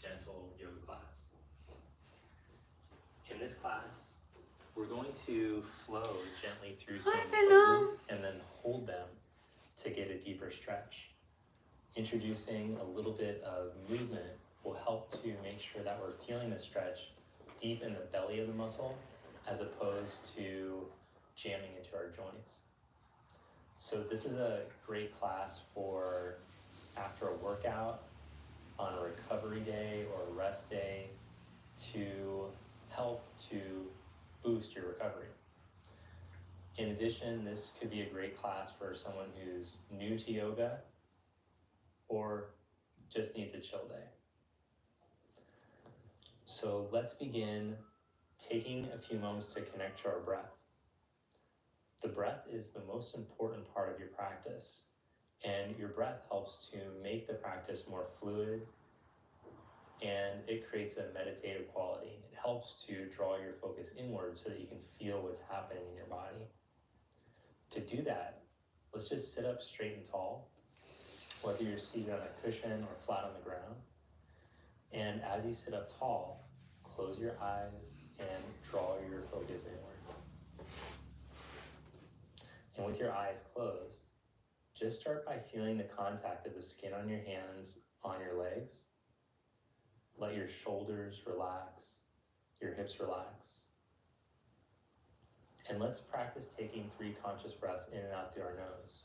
gentle yoga class. In this class, we're going to flow gently through some poses and then hold them to get a deeper stretch. Introducing a little bit of movement will help to make sure that we're feeling the stretch deep in the belly of the muscle as opposed to jamming into our joints. So this is a great class for after a workout, on a recovery day or a rest day, to help to boost your recovery. In addition, this could be a great class for someone who's new to yoga or just needs a chill day. So let's begin taking a few moments to connect to our breath. The breath is the most important part of your practice, and your breath helps to make the practice more fluid, and it creates a meditative quality. It helps to draw your focus inward so that you can feel what's happening in your body. To do that, let's just sit up straight and tall, whether you're seated on a cushion or flat on the ground. And as you sit up tall, close your eyes and draw your focus inward. And with your eyes closed, just start by feeling the contact of the skin on your hands on your legs. Let your shoulders relax, your hips relax. And let's practice taking 3 conscious breaths in and out through our nose.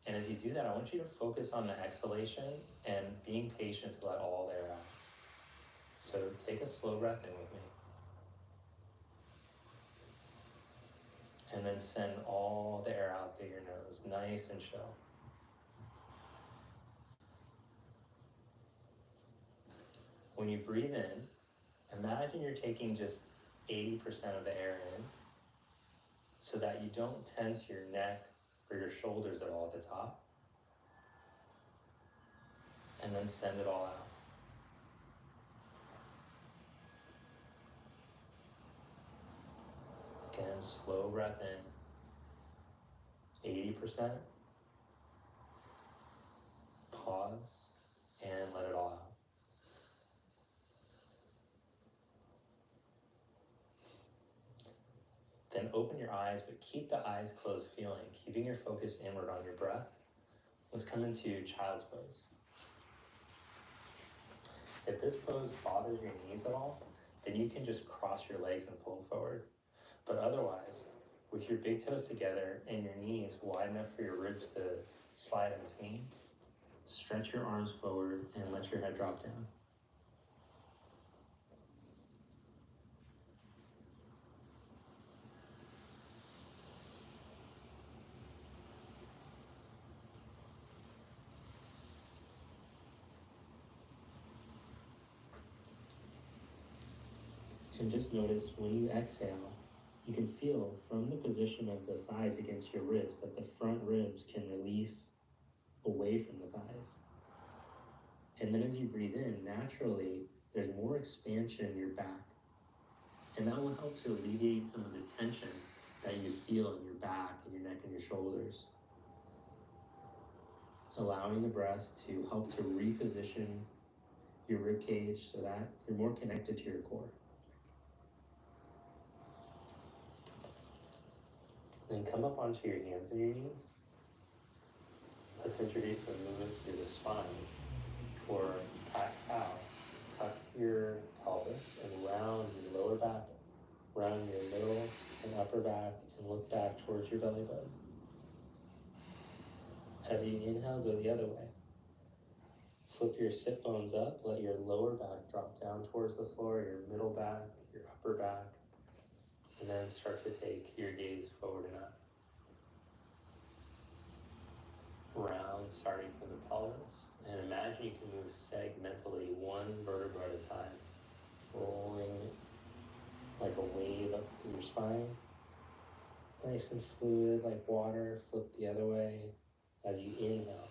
And as you do that, I want you to focus on the exhalation and being patient to let all the air out. So take a slow breath in with me. And then send all the air out through your nose, nice and chill. When you breathe in, imagine you're taking just 80% of the air in so that you don't tense your neck or your shoulders at all at the top. And then send it all out. Again, slow breath in, 80%. Pause and let it all out. Then open your eyes, but keep the eyes closed feeling, keeping your focus inward on your breath. Let's come into child's pose. If this pose bothers your knees at all, then you can just cross your legs and fold forward. But otherwise, with your big toes together and your knees wide enough for your ribs to slide in between, stretch your arms forward and let your head drop down. And just notice when you exhale, you can feel from the position of the thighs against your ribs that the front ribs can release away from the thighs. And then as you breathe in, naturally, there's more expansion in your back. And that will help to alleviate some of the tension that you feel in your back and your neck and your shoulders. Allowing the breath to help to reposition your rib cage so that you're more connected to your core. Then come up onto your hands and your knees. Let's introduce some movement through the spine. For cat-cow, tuck your pelvis and round your lower back, round your middle and upper back, and look back towards your belly button. As you inhale, go the other way. Flip your sit bones up, let your lower back drop down towards the floor, your middle back, your upper back, and then start to take your gaze forward and up. Round, starting from the pelvis, and imagine you can move segmentally, one vertebra at a time, rolling like a wave up through your spine. Nice and fluid like water. Flip the other way as you inhale.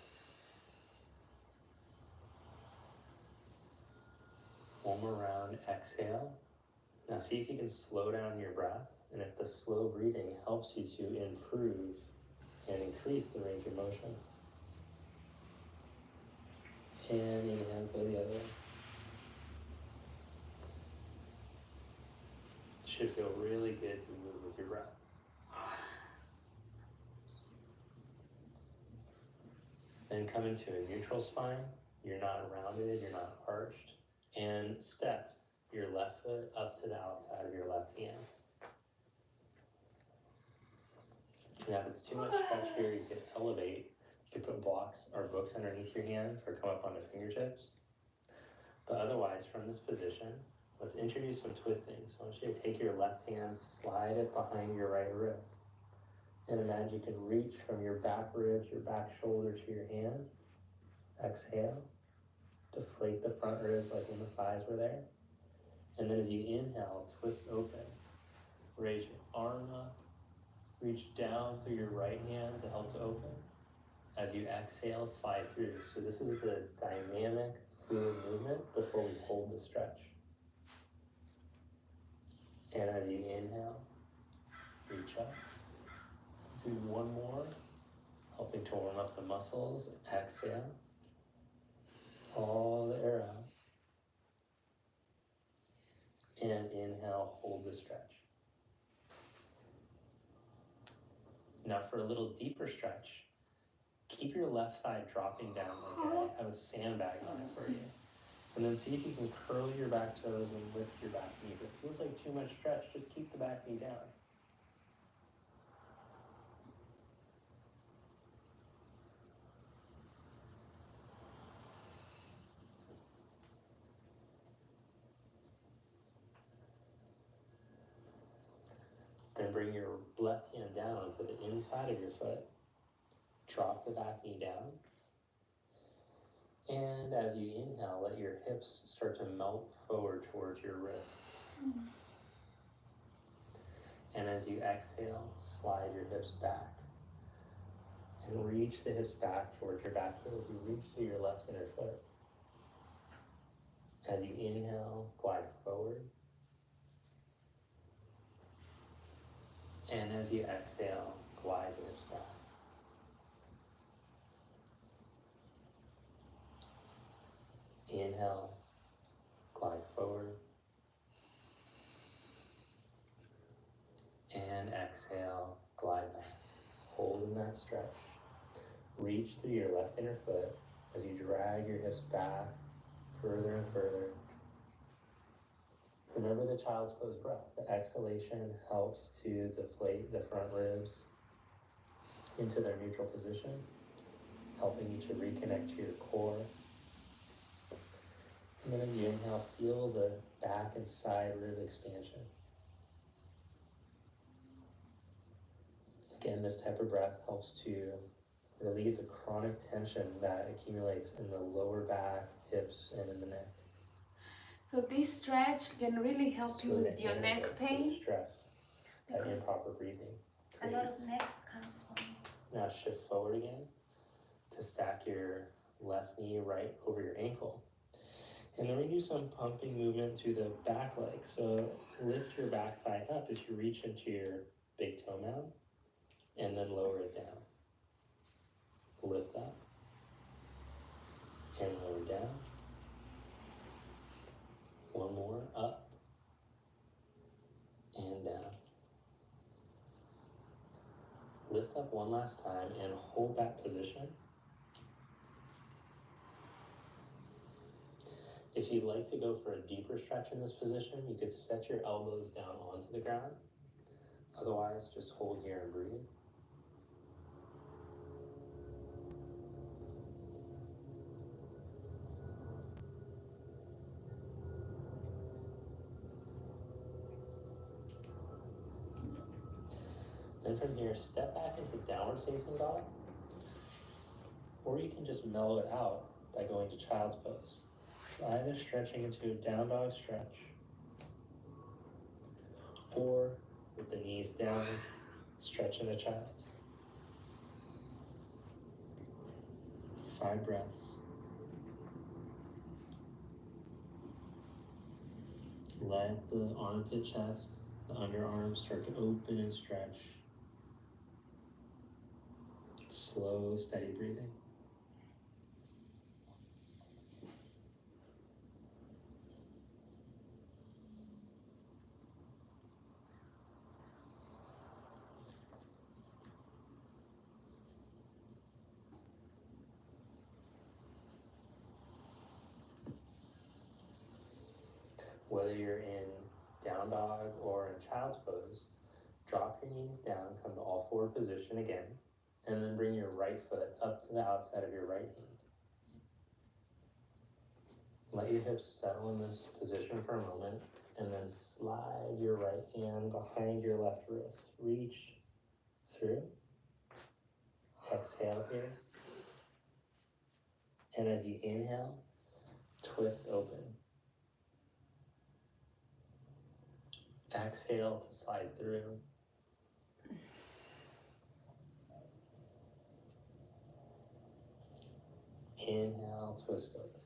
One more round, exhale. Now see if you can slow down your breath, and if the slow breathing helps you to improve and increase the range of motion. And inhale, go the other way. should feel really good to move with your breath. Then come into a neutral spine. You're not rounded, you're not arched. And step your left foot up to the outside of your left hand. Now if it's too much stretch here, you could elevate. You could put blocks or books underneath your hands or come up onto fingertips. But otherwise, from this position, let's introduce some twisting. So I want you to take your left hand, slide it behind your right wrist. And imagine you can reach from your back ribs, your back shoulder to your hand. Exhale. Deflate the front ribs like when the thighs were there. And then as you inhale, twist open. Raise your arm up. Reach down through your right hand to help to open. As you exhale, slide through. So this is the dynamic, fluid movement before we hold the stretch. And as you inhale, reach up. Let's do one more, helping to warm up the muscles. Exhale. All the air out. And inhale, hold the stretch. Now for a little deeper stretch, keep your left thigh dropping down like I have a sandbag on it for you. And then see if you can curl your back toes and lift your back knee. If it feels like too much stretch, just keep the back knee down. Then bring your left hand down to the inside of your foot. Drop the back knee down. And as you inhale, let your hips start to melt forward towards your wrists. And as you exhale, slide your hips back. And reach the hips back towards your back heel as you reach through your left inner foot. As you inhale, glide forward. And as you exhale, glide the hips back. Inhale, glide forward. And exhale, glide back. Hold in that stretch. Reach through your left inner foot as you drag your hips back further and further. Remember the child's pose breath. The exhalation helps to deflate the front ribs into their neutral position, helping you to reconnect to your core. And then as you inhale, feel the back and side rib expansion. Again, this type of breath helps to relieve the chronic tension that accumulates in the lower back, hips, and in the neck. So this stretch can really help you with your neck pain. Stress that improper breathing creates. A lot of neck comes from. Now shift forward again to stack your left knee right over your ankle. And then we do some pumping movement through the back leg. So lift your back thigh up as you reach into your big toe mound and then lower it down. Lift up and lower down. One more, up and down. Lift up one last time and hold that position. If you'd like to go for a deeper stretch in this position, you could set your elbows down onto the ground. Otherwise, just hold here and breathe. Then from here, step back into downward facing dog, or you can just mellow it out by going to child's pose. So either stretching into a down dog stretch, or with the knees down, stretch into child's. 5 breaths. Let the armpit chest, the underarms start to open and stretch. Slow, steady breathing. Whether you're in down dog or in child's pose, drop your knees down, come to all four position again, and then bring your right foot up to the outside of your right hand. Let your hips settle in this position for a moment, and then slide your right hand behind your left wrist. Reach through. Exhale here. And as you inhale, twist open. Exhale to slide through. Inhale, twist open.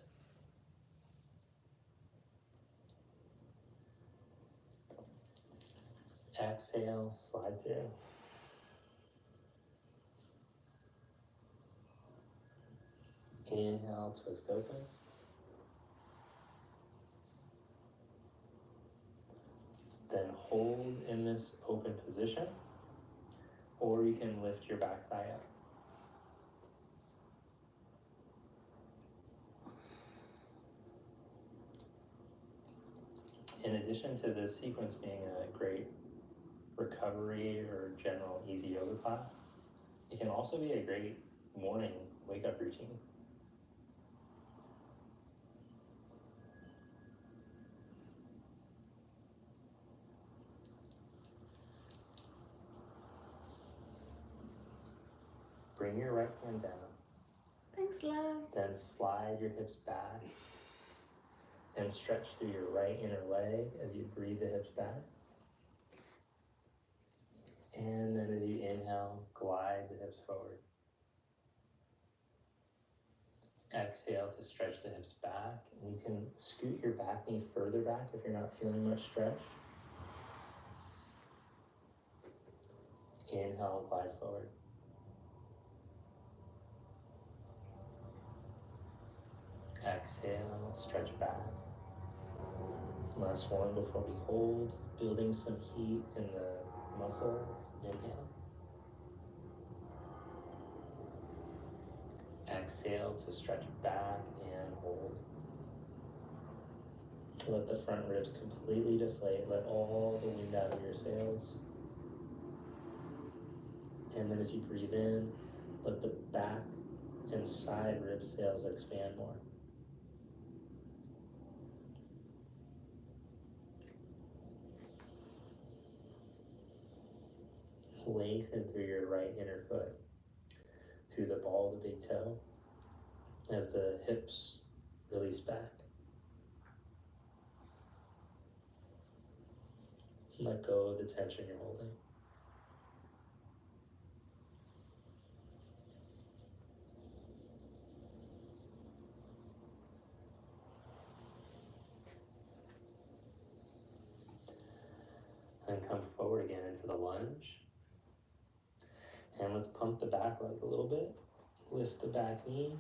Exhale, slide through. Inhale, twist open. Then hold in this open position, or you can lift your back thigh up. In addition to this sequence being a great recovery or general easy yoga class, it can also be a great morning wake-up routine. Bring your right hand down. Thanks, love. Then slide your hips back and stretch through your right inner leg as you breathe the hips back. And then as you inhale, glide the hips forward. Exhale to stretch the hips back. And you can scoot your back knee further back if you're not feeling much stretch. Inhale, glide forward. Exhale, stretch back. Last one before we hold, building some heat in the muscles. Inhale. Exhale to stretch back and hold. Let the front ribs completely deflate. Let all the wind out of your sails. And then as you breathe in, let the back and side rib sails expand more. Lengthen through your right inner foot, through the ball of the big toe, as the hips release back. Let go of the tension you're holding. And come forward again into the lunge. And let's pump the back leg a little bit. Lift the back knee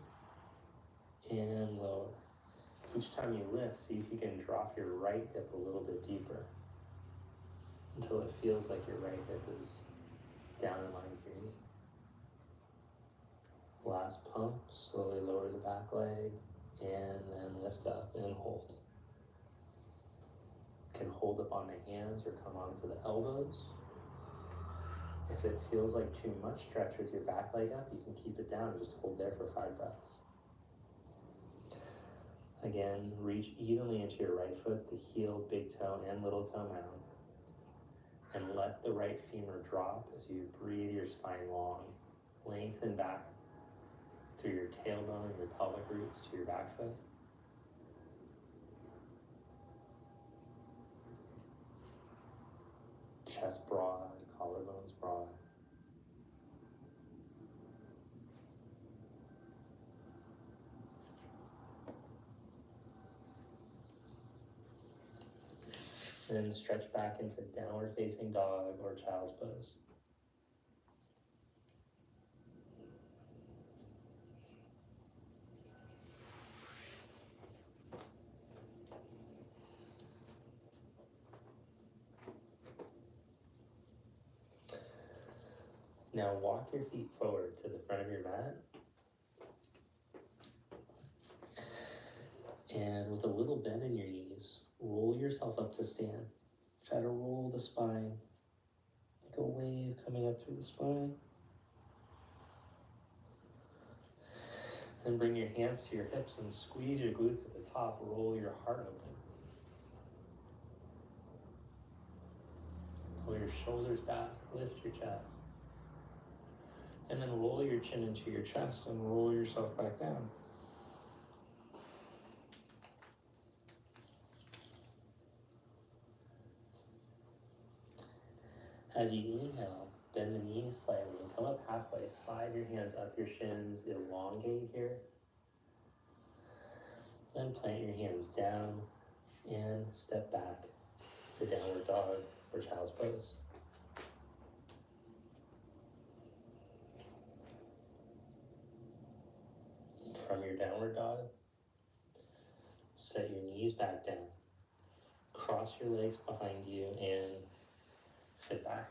and lower. Each time you lift, see if you can drop your right hip a little bit deeper until it feels like your right hip is down in line with your knee. Last pump, slowly lower the back leg and then lift up and hold. You can hold up on the hands or come onto the elbows. If it feels like too much stretch with your back leg up, you can keep it down and just hold there for 5 breaths. Again, reach evenly into your right foot, the heel, big toe, and little toe mound. And let the right femur drop as you breathe your spine long. Lengthen back through your tailbone and your pelvic roots to your back foot. Chest broad, collarbones broad. Then stretch back into downward facing dog or child's pose. Now walk your feet forward to the front of your mat. And with a little bend in your knees, roll your yourself up to stand. Try to roll the spine, like a wave coming up through the spine. Then bring your hands to your hips and squeeze your glutes at the top. Roll your heart open. Pull your shoulders back, lift your chest. And then roll your chin into your chest and roll yourself back down. As you inhale, bend the knees slightly and come up halfway. Slide your hands up your shins, elongate here. Then plant your hands down and step back to downward dog or child's pose. From your downward dog, set your knees back down. Cross your legs behind you and sit back.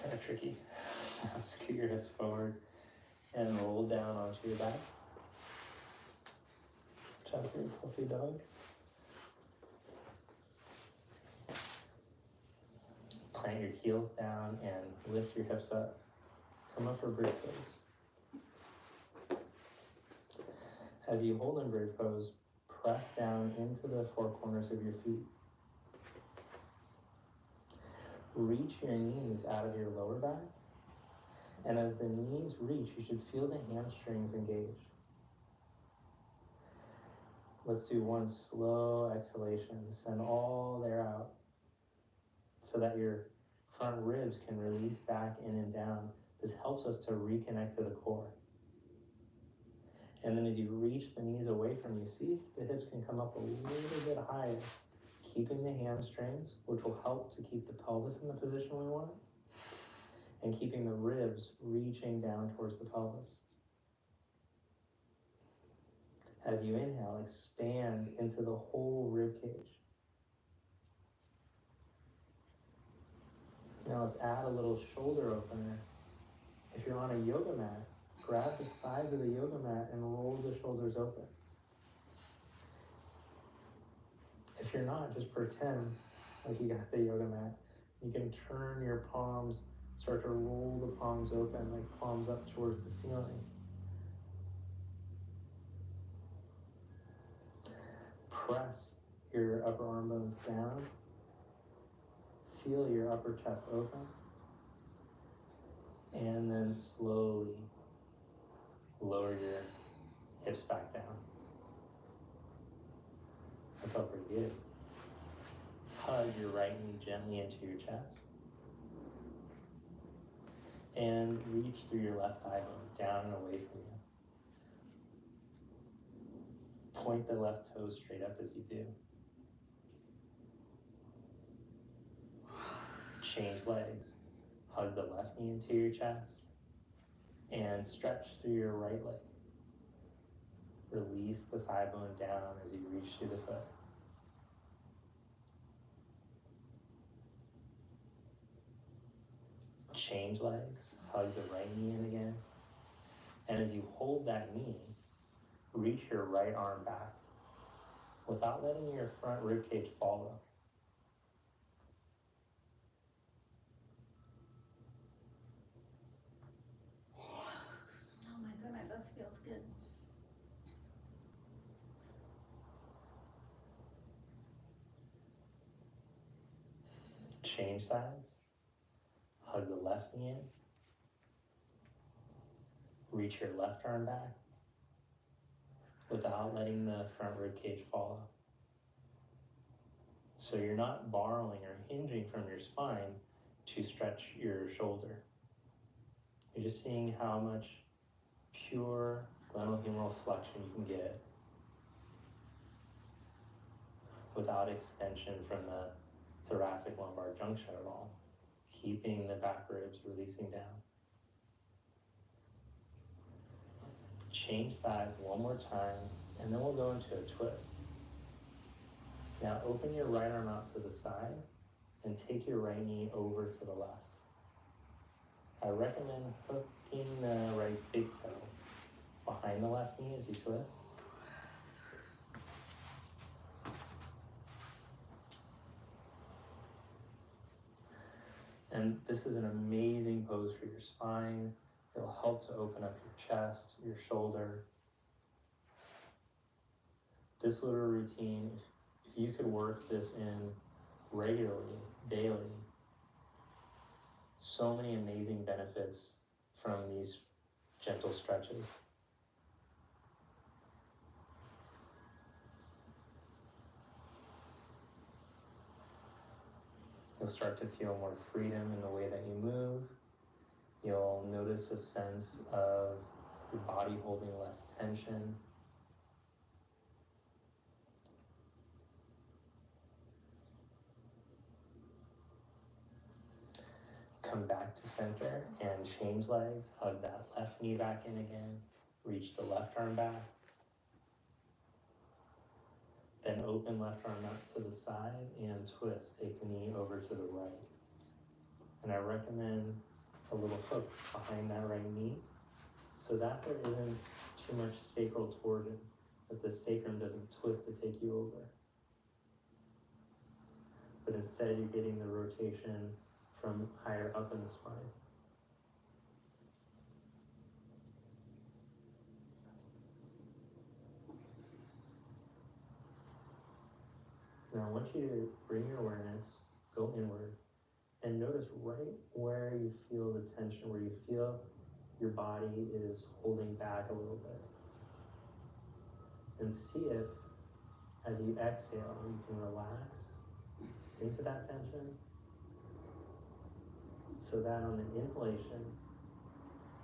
Kind of tricky. Scoot your hips forward and roll down onto your back. Try for your fluffy dog. Plant your heels down and lift your hips up. Come up for bridge pose. As you hold in bridge pose, press down into the four corners of your feet. Reach your knees out of your lower back. And as the knees reach, you should feel the hamstrings engage. Let's do one slow exhalation. Send all the air out so that your front ribs can release back in and down. This helps us to reconnect to the core. And then as you reach the knees away from you, see if the hips can come up a little bit higher, keeping the hamstrings, which will help to keep the pelvis in the position we want, and keeping the ribs reaching down towards the pelvis. As you inhale, expand into the whole rib cage. Now let's add a little shoulder opener. If you're on a yoga mat, grab the sides of the yoga mat and roll the shoulders open. If you're not, just pretend like you got the yoga mat. You can turn your palms, start to roll the palms open, like palms up towards the ceiling. Press your upper arm bones down. Feel your upper chest open. And then slowly lower your hips back down. That felt pretty good. Hug your right knee gently into your chest. And reach through your left thigh bone down and away from you. Point the left toe straight up as you do. Change legs. Hug the left knee into your chest. And stretch through your right leg. Release the thigh bone down as you reach through the foot. Change legs. Hug the right knee in again. And as you hold that knee, reach your right arm back without letting your front rib cage follow. Oh my goodness, that feels good. Change sides. Hug the left knee in. Reach your left arm back without letting the front rib cage follow. So you're not borrowing or hinging from your spine to stretch your shoulder. You're just seeing how much pure glenohumeral flexion you can get without extension from the thoracic lumbar junction at all, keeping the back ribs releasing down. Change sides one more time, and then we'll go into a twist. Now open your right arm out to the side and take your right knee over to the left. I recommend hooking the right big toe behind the left knee as you twist. And this is an amazing pose for your spine. It'll help to open up your chest, your shoulder. This little routine, if you could work this in regularly, daily, so many amazing benefits from these gentle stretches. You'll start to feel more freedom in the way that you move. You'll notice a sense of your body holding less tension. Come back to center and change legs. Hug that left knee back in again. Reach the left arm back. Then open left arm up to the side and twist. Take the knee over to the right. And I recommend a little hook behind that right knee so that there isn't too much sacral torsion, that the sacrum doesn't twist to take you over. But instead you're getting the rotation from higher up in the spine. Now I want you to bring your awareness, go inward, and notice right where you feel the tension, where you feel your body is holding back a little bit. And see if, as you exhale, you can relax into that tension, so that on the inhalation,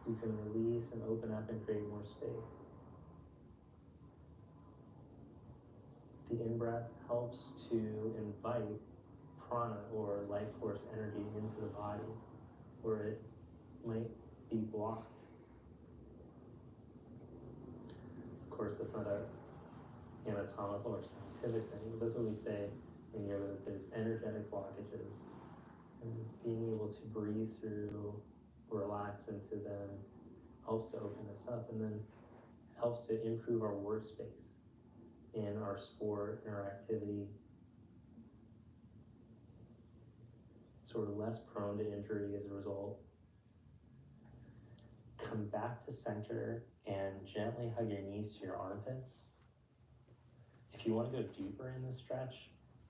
you can release and open up and create more space. The in-breath helps to invite prana or life force energy into the body where it might be blocked. Of course, that's not an anatomical or scientific thing, but that's what we say in yoga, that there's energetic blockages. And being able to breathe through, relax into them, helps to open us up, and then helps to improve our workspace in our sport, in our activity. So we're less prone to injury as a result. Come back to center and gently hug your knees to your armpits. If you want to go deeper in the stretch,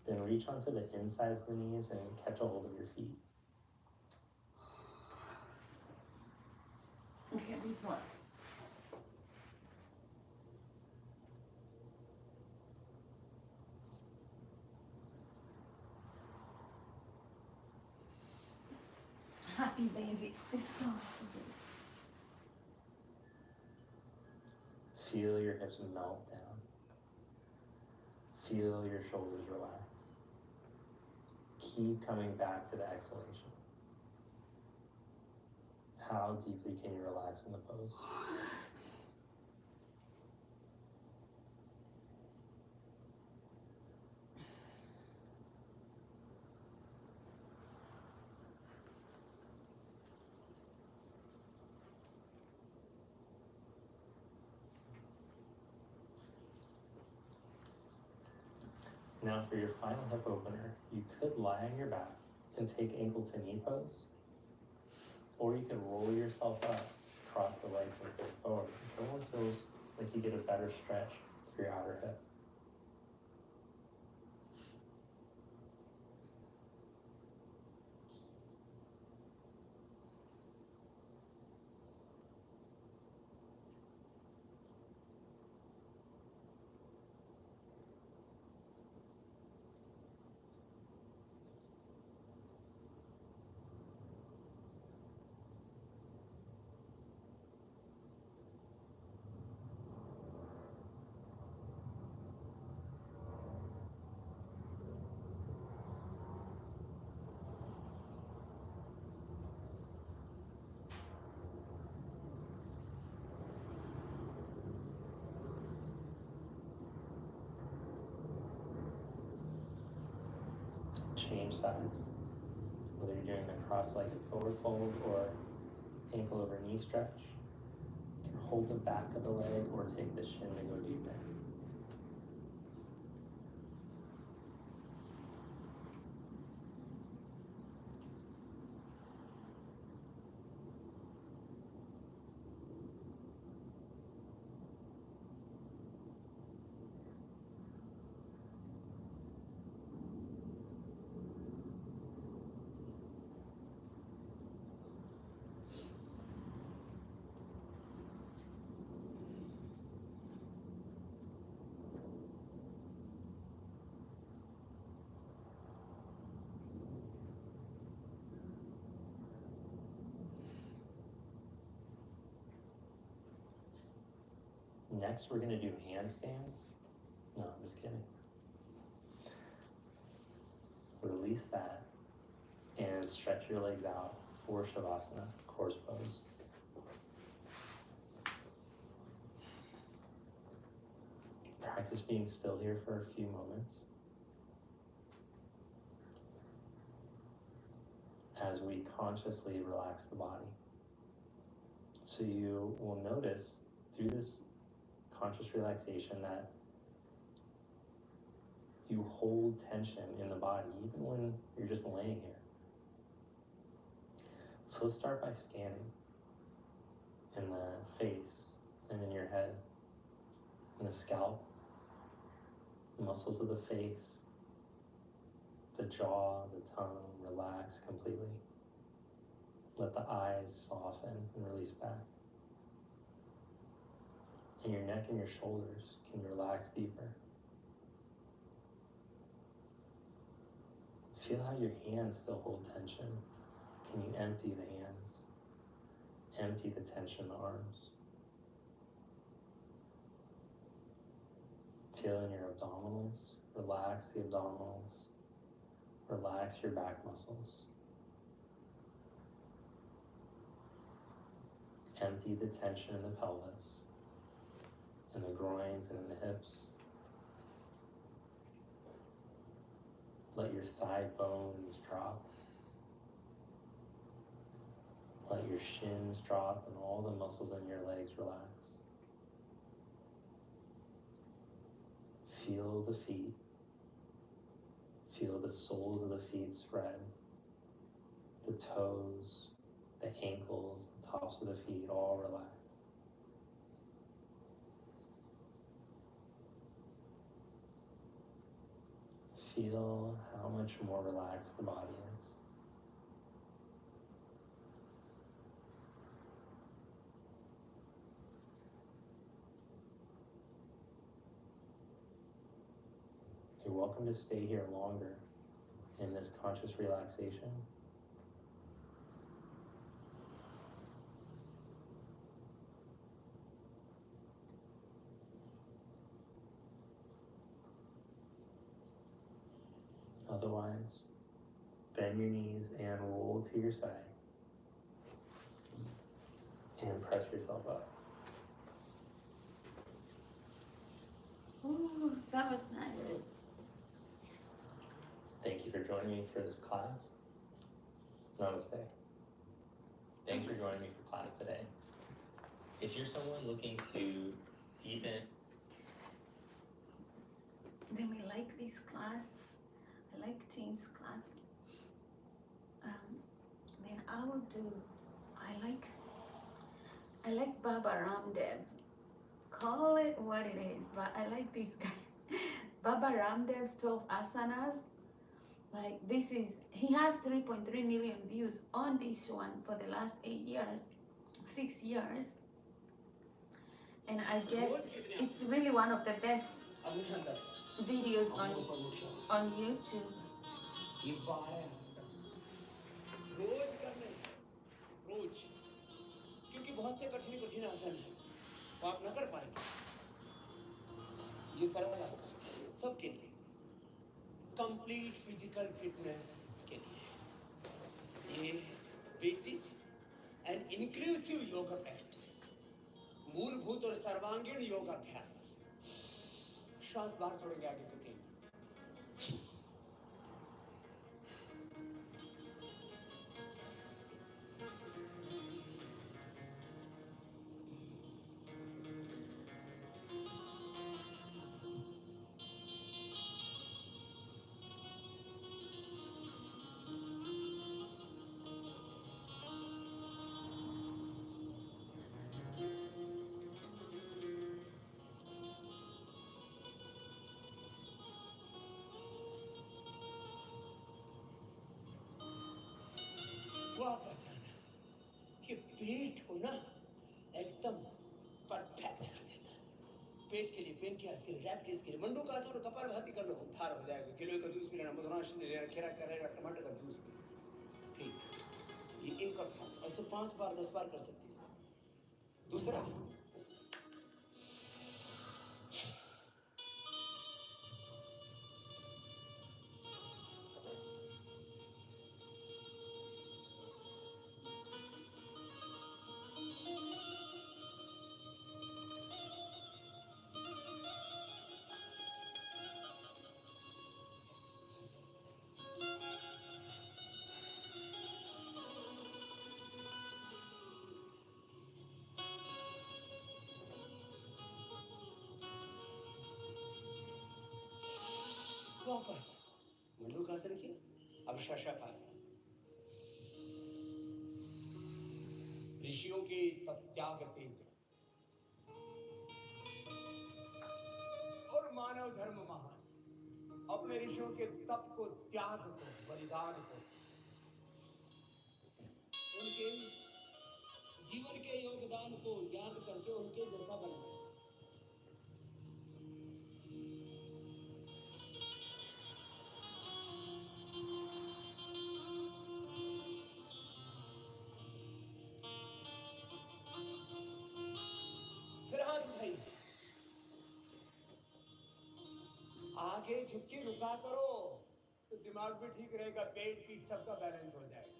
then reach onto the insides of the knees and catch a hold of your feet. Okay, this one. Happy baby, let's go. Feel your hips melt down. Feel your shoulders relax. Keep coming back to the exhalation. How deeply can you relax in the pose? Now for your final hip opener, you could lie on your back and take ankle to knee pose, or you could roll yourself up, cross the legs and go forward. Whichever one feels like you get a better stretch for your outer hip. Change sides. Whether you're doing the cross-legged forward fold or ankle over knee stretch, you can hold the back of the leg or take the shin to go deeper. Next, we're going to do handstands. No, I'm just kidding. Release that and stretch your legs out for Shavasana, corpse pose. Practice being still here for a few moments as we consciously relax the body. So you will notice through this conscious relaxation that you hold tension in the body even when you're just laying here. So let's start by scanning in the face and in your head, in the scalp, the muscles of the face, the jaw, the tongue, relax completely. Let the eyes soften and release back. And your neck and your shoulders can relax deeper. Feel how your hands still hold tension. Can you empty the hands? Empty the tension in the arms. Feel in your abdominals. Relax the abdominals. Relax your back muscles. Empty the tension in the pelvis, in the groins and in the hips. Let your thigh bones drop. Let your shins drop and all the muscles in your legs relax. Feel the feet. Feel the soles of the feet spread. The toes, the ankles, the tops of the feet all relax. Feel how much more relaxed the body is. You're welcome to stay here longer in this conscious relaxation. Otherwise, bend your knees and roll to your side. And press yourself up. Ooh, that was nice. Thank you for joining me for this class. Namaste. Thanks for joining me for class today. If you're someone looking to deepen... Then we like this class. I like Tim's class. Then I will do, I like Baba Ramdev. Call it what it is, but I like this guy. Baba Ramdev's 12 asanas. Like this is, he has 3.3 million views on this one for the last 6 years. And I guess it's really one of the best videos on YouTube. रोज करने रोज क्योंकि बहुत से कठिन आसन है वो आप न कर पाएंगे ये सरल आसन सबके लिए कंप्लीट फिजिकल फिटनेस के लिए ये basic and inclusive yoga practice मूलभूत और सर्वांगीण योगा अभ्यास श्वास बाहर छोड़ेंगे आगे झुकेंगे वापस आना कि पेट को ना एकदम परफेक्ट कर देना पेट के लिए पेनक्रियास के लिए रैपटिस के लिए मंडूकासन और कपालभाति कर लो उद्धार हो जाएगा गिलोय का जूस पी लेना मधुराशन लेना खीरा का लेना टमाटर का जूस पी ठीक ये एक अभ्यास ऐसे 5 बार 10 बार कर सकते हैं दूसरा वापस मंडूकासन किया, अब शशकासन। ऋषियों के तप त्याग तेज और मानव धर्म महान, अपने ऋषियों के तप को, त्याग को, बलिदान को, उनके जीवन के योगदान को याद करके उनके जैसा बनना। फिर हाथ उठाइए, आगे झुक के रुका करो तो दिमाग भी ठीक रहेगा, पेट पीठ सबका बैलेंस हो जाएगा।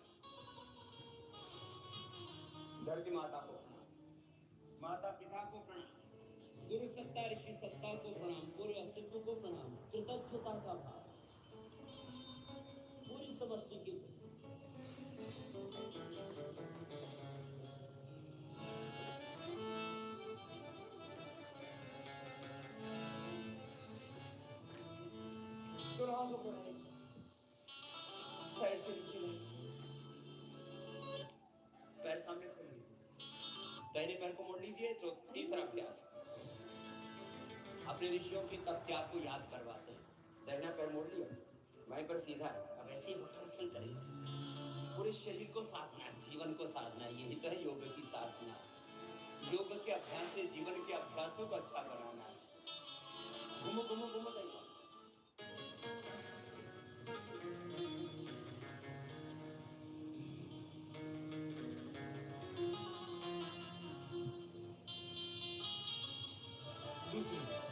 धरती माता को प्रणाम, माता पिता को प्रणाम, गुरु सत्ता ऋषि सत्ता को प्रणाम, पूरे अस्तित्व को प्रणाम, कृतज्ञता का भाव, पूरी समर्पण की दोनों को बढ़ाइए, साइड से नीचे लाइए, पैर सामने खोल लीजिए, दाहिने पैर को मोड़ लीजिए। जो तीसरा अभ्यास, अपने ऋषियों के तप त्याग को याद करवाते हैं। दाहिना पैर मोड़ लिया, बाएं पैर सीधा है, अब ऐसे मुठ्ठी करेंगे, पूरे शरीर को साधना है, जीवन को साधना है। यही तो है योग की साधना। योग के अभ्यास से जीवन के अभ्यासों को अच्छा बनाना है। घूमो घूमो घूमो दाहिने पैर से। दूसरी तरफ।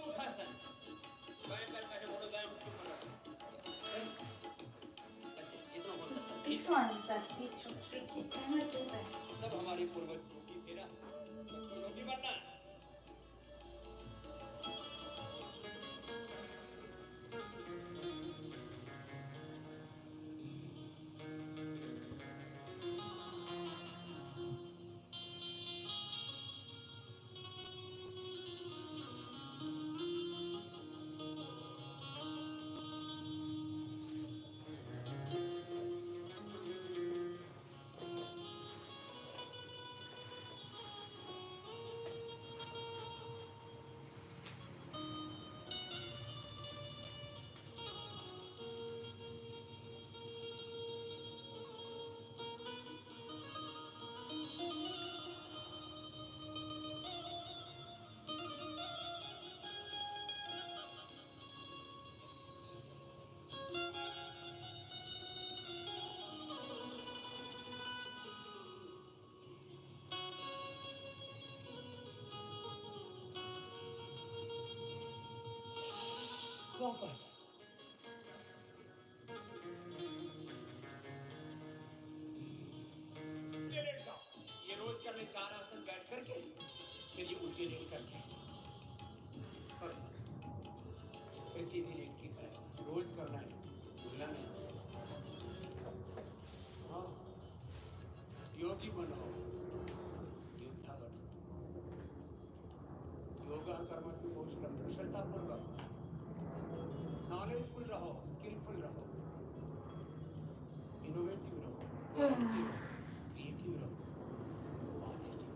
मुखासन, बाएं पैर पहले मोड़ो, दाएं उसके ऊपर रखो। ऐसे जितना हो सकता है। This one is a bit too tricky. Can I do that? सब हमारे पूर्वजों की फेरा, सबको योगी बनना है। वापस लेट जाओ। ये रोज करने 4 आसन बैठ करके, फिर ये उल्टे लेट करके, फिर सीधी लेट की करें। रोज करना है, भूलना नहीं। हाँ, योगी बनो, योद्धा बनो। योगा कर्म से कौशलम, कुशलतापूर्वक, नॉलेजफुल रहो, स्किलफुल रहो, इनोवेटिव रहो, क्रिएटिव रहो, पॉजिटिव।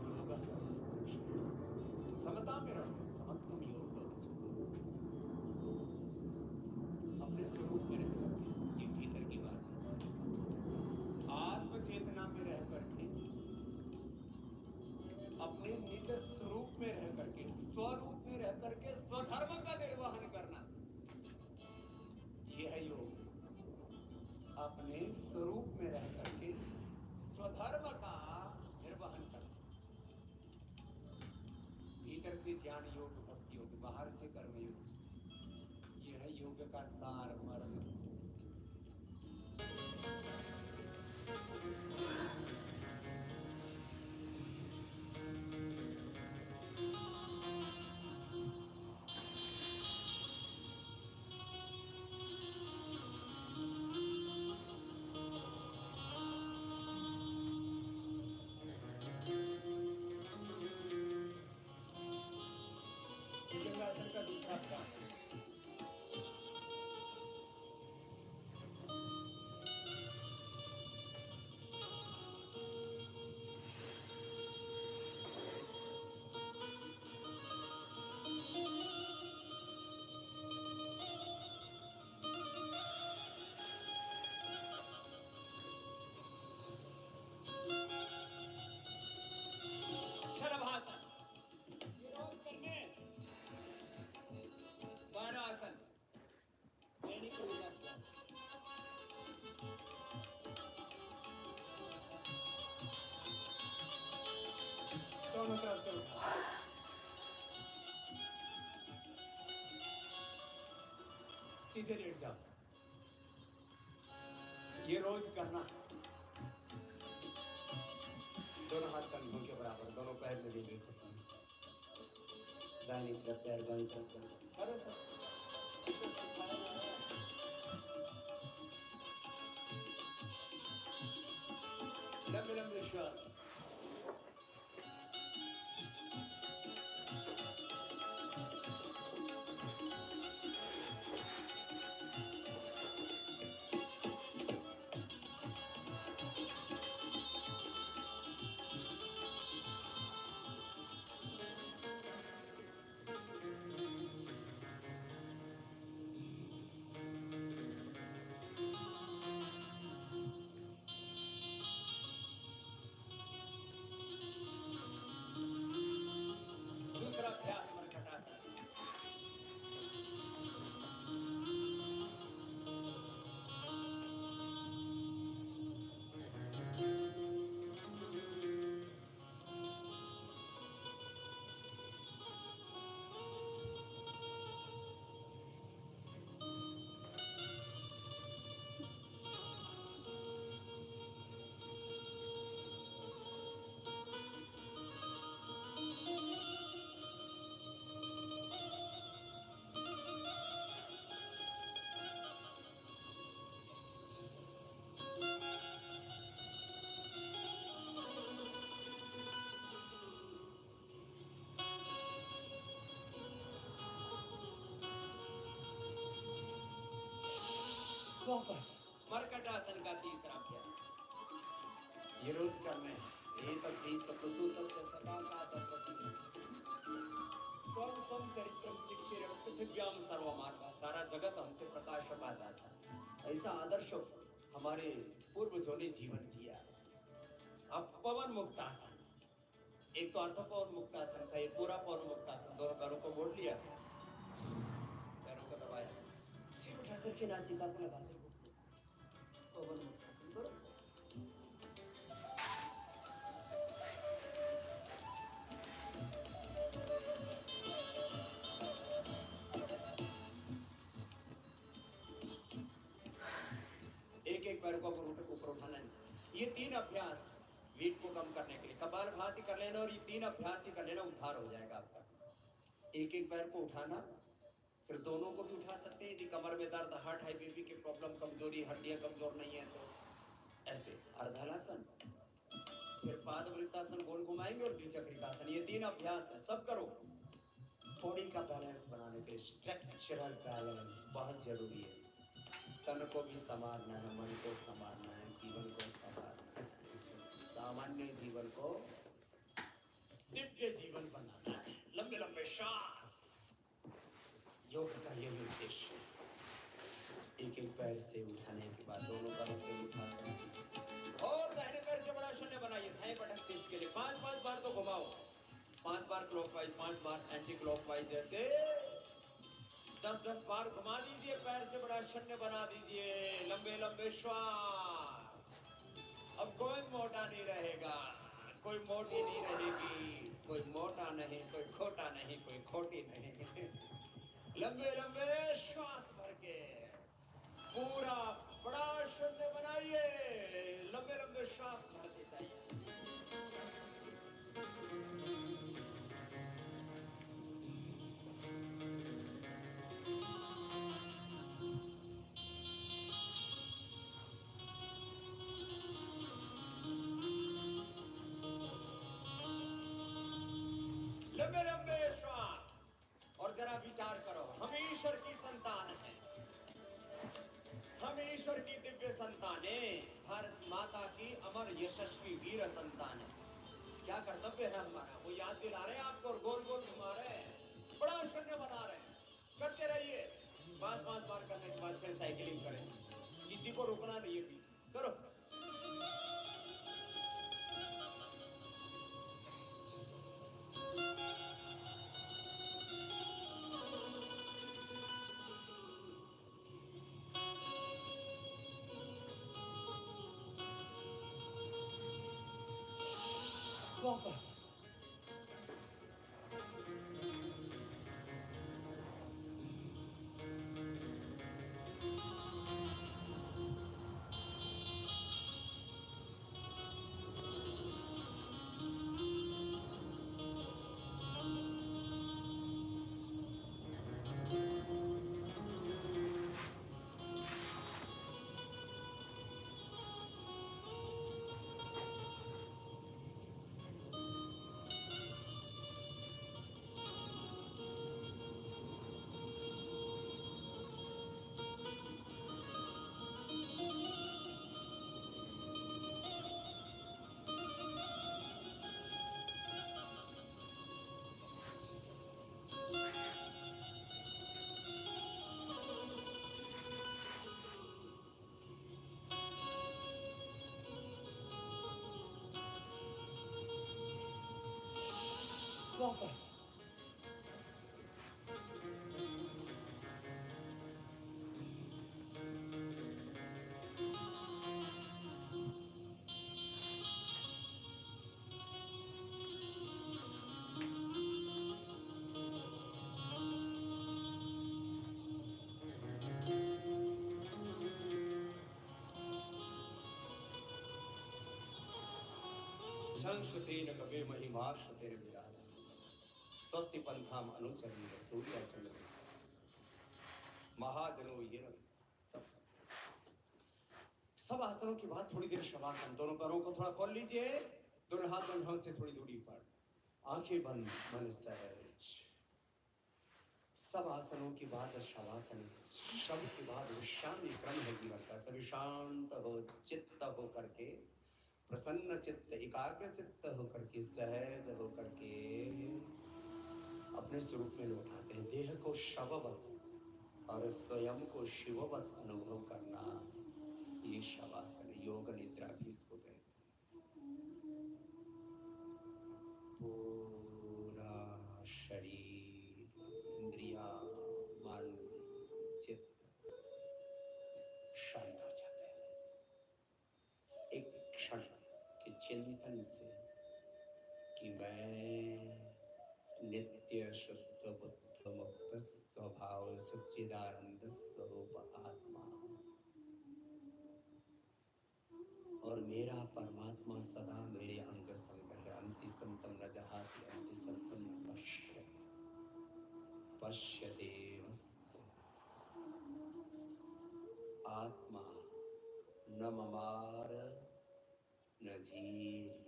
योगा कर्म से कौशलम, समता में रहो, समत्वम योग करो। अपने स्वरूप में रह करके, ये भीतर की बात है। आत्म चेतना में रह करके, अपने निज स्वरूप में रह करके, स्वरूप में रह करके स्वधर्म का निर्वहन करना, यह है योग। अपने स्वरूप में रह करके स्वधर्म ज्ञान योग, भक्ति योग, बाहर से कर्म योग। ये है योग का सार मर्म। भुजंगासन का दूसरा अभ्यास। शलभासन। ये रोज करने। बाणासन। दैनिक ऊर्जा। दोनों तरफ से उठा। सीधे लेट जाओ। ये रोज करना। दोनों हाथ कंधों के बराबर, दोनों पैर में देंगे घुटनों से। दाहिनी तरफ पैर, बाईं तरफ पैर। करो सर। लंबे लंबे श्वास। दूसरा अभ्यास मर्कटासन। वापस मर्कटासन का तीसरा अभ्यास। ये रोज करना है। एक अभ्यास प्रसूतस्य सकाशात् स्वम स्वम चरित्रम शिक्षिरं पृथिव्यां सर्वमार्गा। सारा जगत हमसे प्रकाश पाता था। ऐसा आदर्श हमारे पूर्वजों ने जीवन जिया। अब पवन मुक्तासन। एक तो अर्थ पवन मुक्तासन था, ये पूरा पवन मुक्तासन। दोनों पैरों को मोड़ लिया, पैरों को दबाया, सिर उठा करके नासिका को लगा दे। पवन मुक्तासन करो। एक एक पैर को ऊपर उठाना नहीं। ये तीन अभ्यास वेट को कम करने के लिए कपालभाति कर लेना, और ये तीन अभ्यास ही कर लेना, उद्धार हो जाएगा आपका। एक एक पैर को उठाना, फिर दोनों को भी उठा सकते हैं। यदि कमर में दर्द, हार्ट, हाई बीपी की प्रॉब्लम, कमजोरी, हड्डियां कमजोर नहीं है तो ऐसे अर्धहलासन, फिर पाद वृत्तासन गोल घुमाएंगे, और द्विचक्रिकासन। ये तीन अभ्यास है, सब करो। बॉडी का बैलेंस बनाने के लिए स्ट्रक्चरल बैलेंस बहुत जरूरी है। तन को भी संभालना है, मन को संभालना है, जीवन को संभालना है। सामान्य जीवन को दिव्य जीवन बनाना है। लंबे लंबे श्वास। योग का यही उद्देश्य है। एक एक पैर से उठाने के बाद दोनों पैरों से उठा सकते, और दाहिने पैर से बड़ा शून्य बनाइए। थाई बटन सीट्स के लिए 5-5 बार तो घुमाओ। 5 बार क्लॉकवाइज, 5 बार एंटी क्लॉकवाइज, जैसे 10-10 बार घुमा दीजिए। पैर से बड़ा शून्य बना दीजिए। लंबे लंबे श्वास। अब कोई मोटा नहीं रहेगा, कोई मोटी नहीं रहेगी। कोई मोटा नहीं, कोई खोटा नहीं, कोई खोटी नहीं। लंबे लंबे श्वास भर के पूरा बड़ा शून्य बनाइए, लंबे लंबे श्वास भरते जाइए। लंबे लंबे श्वास और जरा विचार करो, हम ईश्वर की संतान हैं, हम ईश्वर की दिव्य संतानें, भारत माता की अमर यशस्वी वीर संतान है। क्या कर्तव्य है हमारा, वो याद दिला रहे हैं आपको और गोल गोल घुमा रहे हैं, बड़ा शून्य बना रहे हैं। करते रहिए, 5-5 बार करने के बाद फिर साइकिलिंग करें, किसी को रुकना नहीं है, पीछे करो। वापस वापस संस्कृतेन कवे महिमाश्रुतेन विराजस स्वस्ति पंथाम अनुचरीय सूर्याचंद्र महाजनो ये सब आसनों के बाद थोड़ी देर शवासन, दोनों पैरों को थोड़ा खोल लीजिए, दोनों हाथ दोनों से थोड़ी दूरी पर, आंखें बंद, मन सहज। सब आसनों के बाद शवासन, शब्द के बाद विश्राम क्रम है जीवन का। सभी शांत हो, चित्त हो करके, प्रसन्न चित्त, एकाग्र चित्त होकर के, सहज होकर के अपने स्वरूप में लौटाते हैं। देह को शववत और स्वयं को शिववत अनुभव करना, ये शवासन, योग निद्रा भी इसको कहते हैं। पूरा शरीर, इंद्रियां, मन, चित्त शांत हो जाते हैं एक क्षण के चिंतन से कि मैं नित्य शुद्ध बुद्ध मुक्त स्वभाव सच्चिदानंद स्वरूप आत्मा हूं और मेरा परमात्मा सदा मेरे अंग संग है। अंति संतम न जहाति अंति संतम न पश्य पश्यदेवस्य आत्मा न ममार न जीर्यते।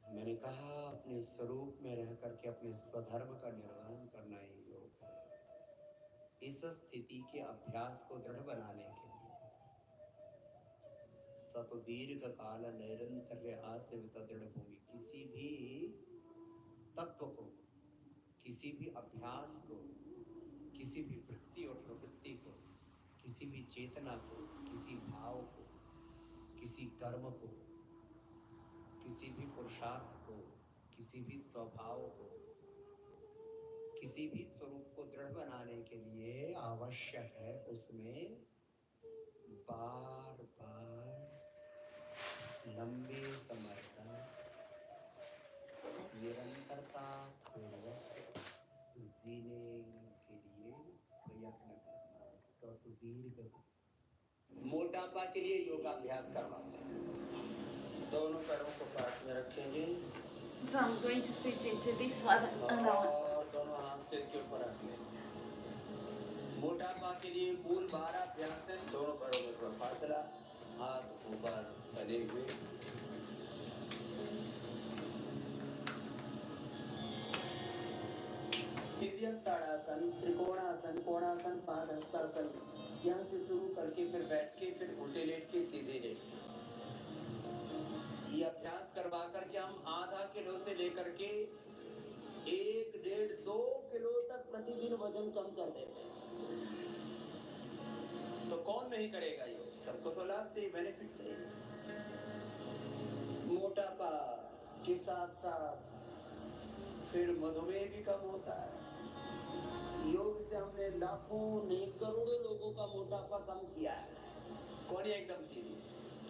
मैंने कहा अपने स्वरूप में रह करके अपने स्वधर्म का निर्वहन करना ही योग है। इस स्थिति के अभ्यास को दृढ़ बनाने के लिए सतदीर्घ काल निरंतर आसेवित दृढ़ भूमि, किसी भी तत्व को, किसी भी अभ्यास को, किसी भी वृत्ति और प्रवृत्ति को, किसी भी चेतना को, किसी भाव को, किसी कर्म को, किसी भी पुरुषार्थ को, किसी भी स्वभाव को, किसी भी स्वरूप को दृढ़ बनाने के लिए आवश्यक है उसमें बार बार लंबे समय तक निरंतरता पूर्वक जीने के लिए प्रयत्न करना, सुदीर्घ। मोटापा के लिए योगाभ्यास करवाते हैं। दोनों पैरों को पास में रखेंगे So I'm going to switch into this one and that one. और दोनों हाथ सिर के ऊपर रख लेंगे। मोटापा के लिए मूल 12 अभ्यास है। दोनों पैरों में थोड़ा फासला, हाथ ऊपर बने हुए। तिर्यक ताड़ासन, त्रिकोणासन, कोणासन, पादहस्तासन, यहाँ से शुरू करके फिर बैठ के, फिर उल्टे लेट के, सीधे लेट के। ये अभ्यास करवा करके हम आधा किलो से लेकर के 1, 1.5, 2 किलो तक प्रतिदिन वजन कम कर देते हैं। तो कौन नहीं करेगा योग? सबको तो लाभ चाहिए, बेनिफिट चाहिए। मोटापा के साथ साथ फिर मधुमेह भी कम होता है। योग से हमने लाखों नहीं करोड़ों लोगों का मोटापा कम किया है। कौन है एकदम सीधी?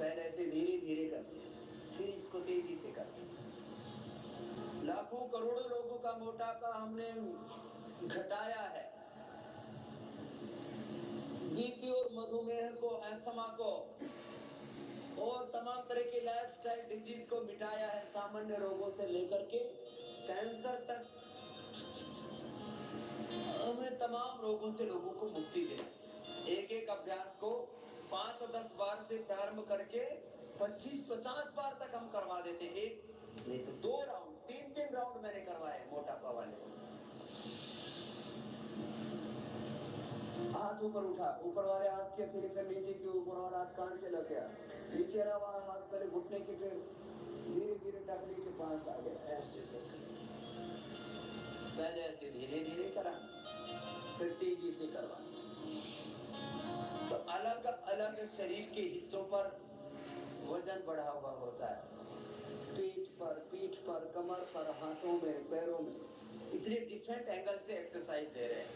पहले ऐसे धीरे धीरे करते हैं, फिर इसको तेजी से करते हैं। लाखों करोड़ों लोगों का मोटापा हमने घटाया है। बीपी और मधुमेह को, अस्थमा को और तमाम तरह के लाइफस्टाइल डिजीज को मिटाया है। सामान्य रोगों से लेकर के कैंसर तक हमने तमाम रोगों से लोगों को मुक्ति दी। एक एक अभ्यास को 5 और 10 बार से प्रारंभ करके 25-50 बार तक हम करवा देते। एक नहीं तो 2 राउंड, 3-3 राउंड मैंने करवाए मोटापा वाले। हाथ ऊपर उठा, ऊपर वाले हाथ के फिर नीचे के ऊपर, और हाथ कान से लग गया। नीचे रहा हाथ पहले घुटने के, फिर धीरे धीरे टखने के पास आ गया। ऐसे पहले ऐसे धीरे धीरे करा, फिर तेजी से करवा। तो अलग अलग शरीर के हिस्सों पर वजन बढ़ा हुआ होता है। पीठ पर, कमर पर, हाथों में, पैरों में। इसलिए डिफरेंट एंगल से एक्सरसाइज दे रहे हैं।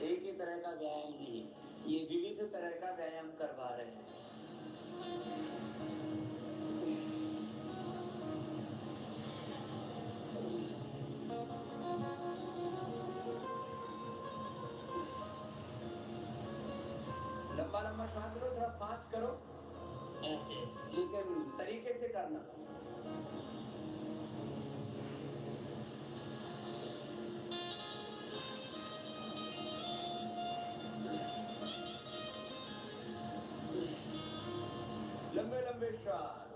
एक ही तरह का व्यायाम नहीं, ये विविध तरह का व्यायाम करवा रहे हैं। लंबा लंबा सांस लो, थोड़ा फास्ट करो ऐसे, लेकिन तरीके से करना। लंबे लंबे श्वास।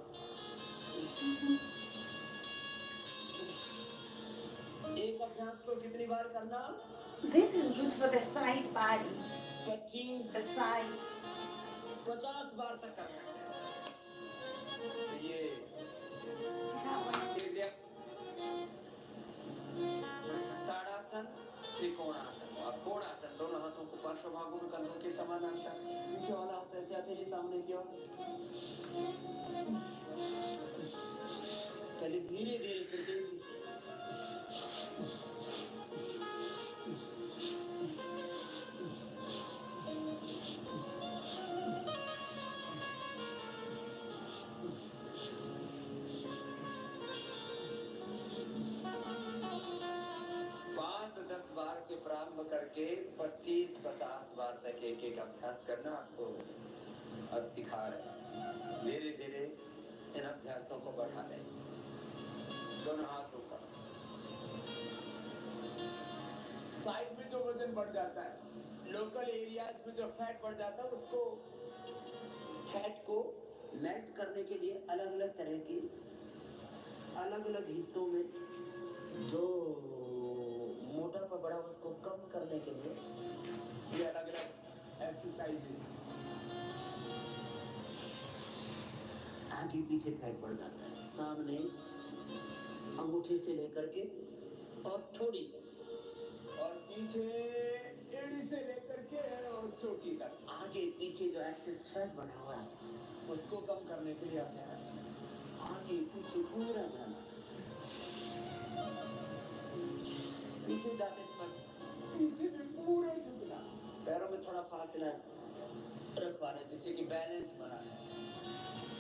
एक अभ्यास को कितनी बार करना? This is good for the side body. 25 The side. 50 बार तक कर सकते हैं। ये ताड़ासन, त्रिकोणासन और कोणासन, दोनों हाथों को पार्श्व भागों में कंधों के समानांतर। नीचे वाला हाथ ऐसे आते हैं सामने की ओर। पहले धीरे धीरे, फिर तेजी से। 5-10 बार से प्रारंभ करके 25-50 बार तक एक एक अभ्यास करना आपको अब सिखा रहे हैं। धीरे धीरे इन अभ्यासों को बढ़ा दें। दोनों हाथ ऊपर। साइड में जो वजन बढ़ जाता है, लोकल एरियाज में जो फैट बढ़ जाता है, उसको फैट को मेल्ट करने के लिए अलग अलग तरह के अलग अलग हिस्सों में जो मोटापा बढ़ा उसको कम करने के लिए ये अलग अलग एक्सरसाइज है। आगे पीछे फैट बढ़ जाता है, सामने अंगूठे से लेकर के और थोड़ी, और पीछे एड़ी से लेकर के और चोटी तक। आगे पीछे जो एक्सेस फैट बढ़ा हुआ है उसको कम करने के लिए अभ्यास। आगे पीछे पूरा जाना। पीछे जाते समय पीछे भी पूरा झुकना, पैरों में थोड़ा फासला रखवाना जिससे कि बैलेंस बना है,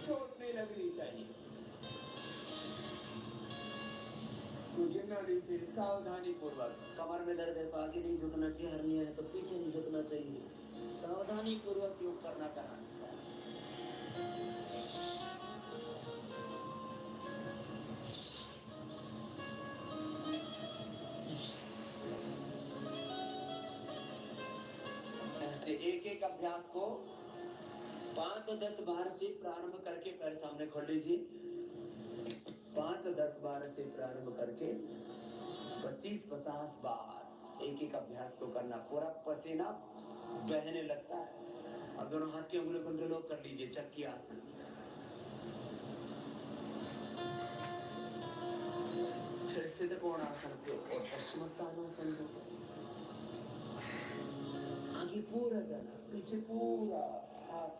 चोट नहीं लगनी चाहिए। से सावधानी पूर्वक, कमर में दर्द है तो आगे नहीं झुकना चाहिए, हर्निया है तो पीछे नहीं झुकना चाहिए, सावधानी पूर्वक योग करना कहा। ऐसे एक एक अभ्यास को 5-10 बार से प्रारंभ करके पैर सामने खोल लीजिए। 5-10 बार से प्रारंभ करके 25-50 बार एक एक अभ्यास को करना, पूरा पसीना बहने लगता है। अब दोनों हाथ की उंगलियों को इंटरलॉक कर लीजिए, चक्की आसन। फिर स्थित कोणासन के ऊपर पश्चिमोत्तानासन के ऊपर, आगे पूरा जाना, पीछे पूरा, हाथ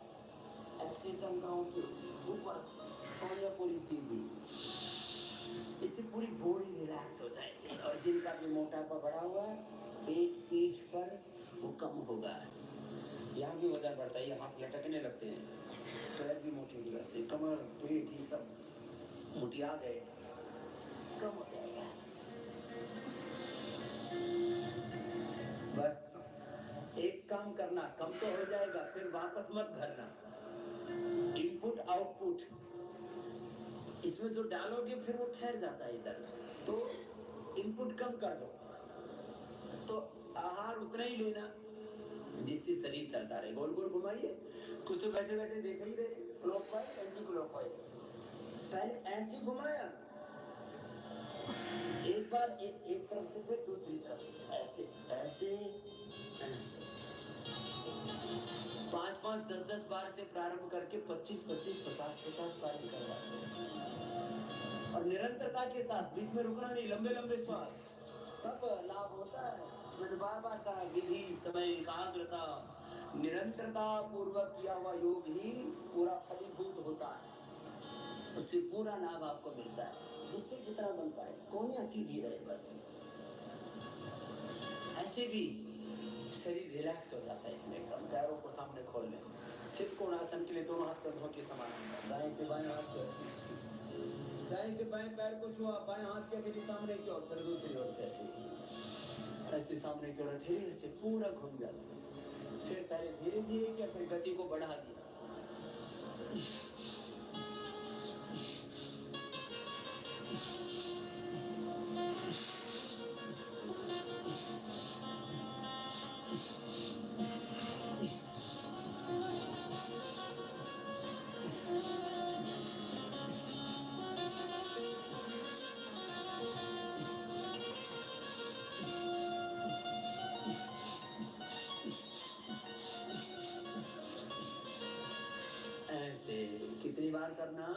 ऐसे जंघाओं के ऊपर से, कमरियां पूरी सीधी, इससे पूरी बॉडी रिलैक्स हो जाएगी। और जिनका भी मोटापा बढ़ा हुआ है पेट पीठ पर, वो कम होगा। यहाँ भी वजन बढ़ता है, हाथ लटकने लगते हैं, पैर भी मोटे हो जाते हैं, कमर पेट ही सब मुटिया गए, कम हो जाएगा। बस एक काम करना, कम तो हो जाएगा, फिर वापस मत भरना। इनपुट आउटपुट इसमें जो डालोगे फिर वो ठहर जाता है इधर, तो इनपुट कम कर दो, तो आहार उतना ही लेना जिससे शरीर चलता रहे। गोल गोल घुमाइए, कुछ तो बैठे बैठे देख ही रहे, क्लॉकवाइज एंटी क्लॉकवाइज। पहले ऐसे घुमाया, एक बार एक तरफ से, फिर दूसरी तरफ से, ऐसे ऐसे ऐसे 5-5, 10-10 बार से प्रारंभ करके 25-25, 50-50 बार करवाते हैं। और निरंतरता के साथ, बीच में रुकना नहीं, लंबे लंबे श्वास, तब लाभ होता है। मैंने बार बार कहा, विधि, समय, एकाग्रता, निरंतरता पूर्वक किया हुआ योग ही पूरा फलीभूत होता है, उससे पूरा लाभ आपको मिलता है। जिससे जितना बन पाए, कोनियां सीधी रहे बस, ऐसे भी शरीर रिलैक्स हो जाता है इसमें एकदम। पैरों को सामने खोल लें, सिर्फ कोणासन के लिए दोनों हाथ कंधों के समान, दाएं से बाएं हाथ को, दाएं से बाएं पैर को छुआ, बाएं हाथ के मेरे सामने की ओर, फिर दूसरी ओर से ऐसे सामने की ओर धीरे से पूरा घूम जाता। फिर पहले धीरे धीरे किया, फिर गति को बढ़ा दिया। ऐसे कितनी बार करना?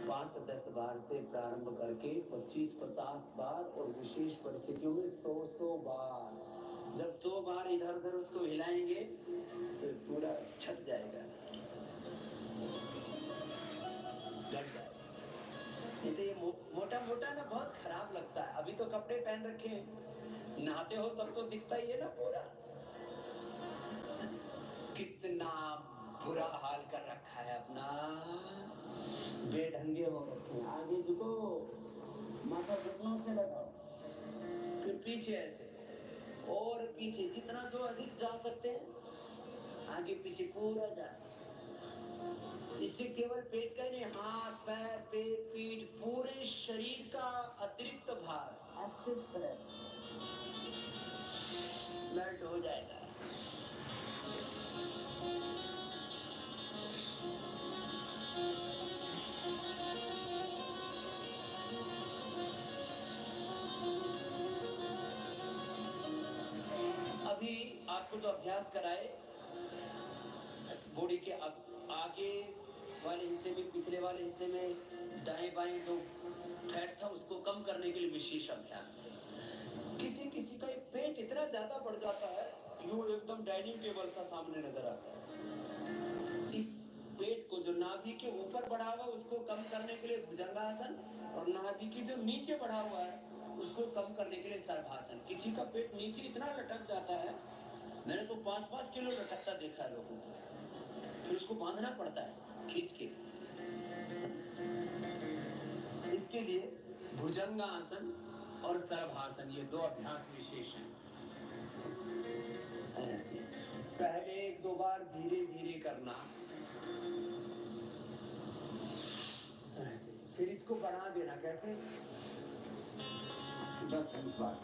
5-10 बार से प्रारंभ करके 25-50 बार, और विशेष परिस्थितियों में 100 बार। जब 100 बार इधर उधर उसको हिलाएंगे तो पूरा छट जाएगा, गट जाएगा। नहीं तो ये मोटा मोटा ना बहुत खराब लगता है। अभी तो कपड़े पहन रखे हैं, नहाते हो तब तो दिखता ही है ना पूरा, कितना बुरा हाल कर रखा है अपना, बेढंगे हो रखे हैं। आगे झुको, माथा घुटनों से लगाओ, फिर पीछे ऐसे, और पीछे जितना जो अधिक जा सकते हैं, आगे पीछे पूरा जा। इससे केवल पेट का ही नहीं, हाथ पैर पेट पीठ पूरे शरीर का अतिरिक्त भार एक्सेस मेल्ट हो जाएगा। अभी आपको जो अभ्यास कराए, इस बॉडी के आगे वाले हिस्से में, पिछले वाले हिस्से में दाएं बाएं जो फैट था उसको कम करने के लिए विशेष अभ्यास थे। किसी किसी का पेट इतना ज्यादा बढ़ जाता है, यूं एकदम डाइनिंग टेबल सा सामने नजर आता है। इस पेट को जो नाभि के ऊपर बढ़ा हुआ है उसको कम करने के लिए भुजंगासन, और नाभि की जो नीचे बढ़ा हुआ है उसको कम करने के लिए सर्वासन। किसी का पेट नीचे इतना लटक जाता है, मैंने तो 5-5 किलो लटकता देखा है लोगों को, फिर उसको बांधना पड़ता है खींच के। इसके लिए भुजंगासन और सर्वासन ये 2 अभ्यास विशेष हैं। ऐसे पहले 1-2 बार धीरे धीरे करना, ऐसे, फिर इसको बढ़ा देना। कैसे? 10-20 बार।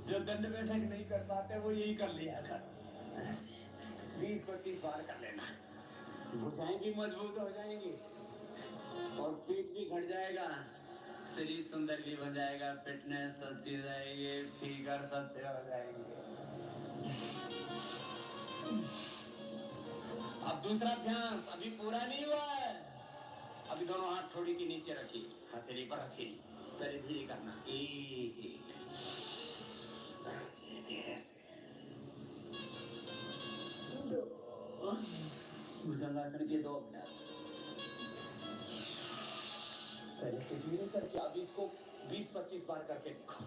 जो दंड बैठक नहीं कर पाते वो यही कर लिया करो। ऐसे 20-25 बार कर लेना, भुजाएं भी मजबूत हो जाएंगी और पेट भी घट जाएगा, शरीर सुंदर भी बन जाएगा, फिटनेस अच्छी हो जाएगी, फिगर अच्छे हो जाएंगे। अब दूसरा अभ्यास अभी पूरा नहीं हुआ है। अभी दोनों हाथ थोड़ी के नीचे रखिए, हथेली पर हथेली, पहले धीरे करना। 1 ऐसे धीरे से, 2 भुजंगासन के 2 अभ्यास, पहले से धीरे करके अब इसको 20-25 बार करके देखो।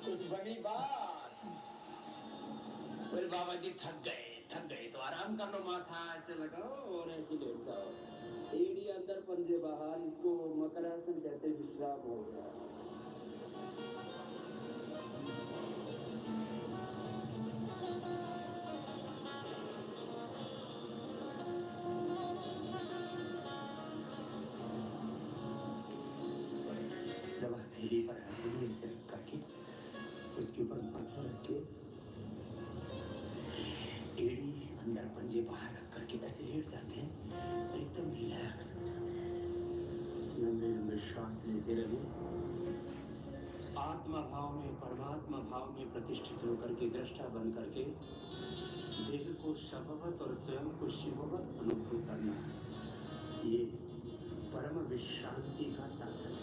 कुछ बड़ी बात। फिर बाबा जी थक गए तो आराम कर लो, माथा ऐसे लगाओ और ऐसे लेट जाओ। एड़ी अंदर पंजे बाहर, इसको मकरासन कहते हैं, विश्राम हो गया। जब हथेली पर हथेली ऐसे रख करके उसके ऊपर माथा रख के एड़ी अंदर पंजे बाहर रख करके ऐसे लेट जाते हैं, एकदम रिलैक्स हो जाते हैं। लंबे लंबे श्वास लेते रहे, आत्मा भाव में, परमात्मा भाव में प्रतिष्ठित होकर के, दृष्टा बन करके देह को शववत और स्वयं को शिववत अनुभव करना, ये परम विश्रांति का साधन है।